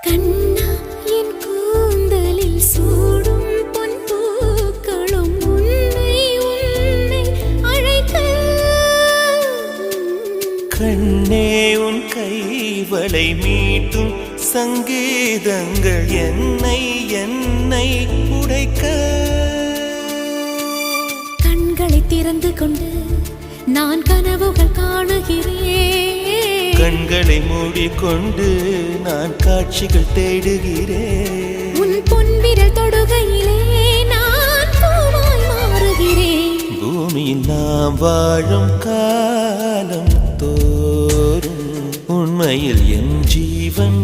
கண்ணா என் கூந்தலில் சூடும் பொன் பூக்களும் உன்னை அழைக்க. கண்ணே உன் கைவளை மீட்டும் சங்கீதங்கள் என்னை உடைக்க. கண்களை திறந்து கொண்டு நான் கனவுகள் காணுகிறேன். கண்களை மூடிக்கொண்டு நான் காட்சிகள் தேடுகிறேன். உன் பொன்விரல் தொடுகையிலே நான் பூவாய் மாறுகிறேன். பூமியில் நாம் வாழும் காலம் தோறும் உண்மையில் என் ஜீவன்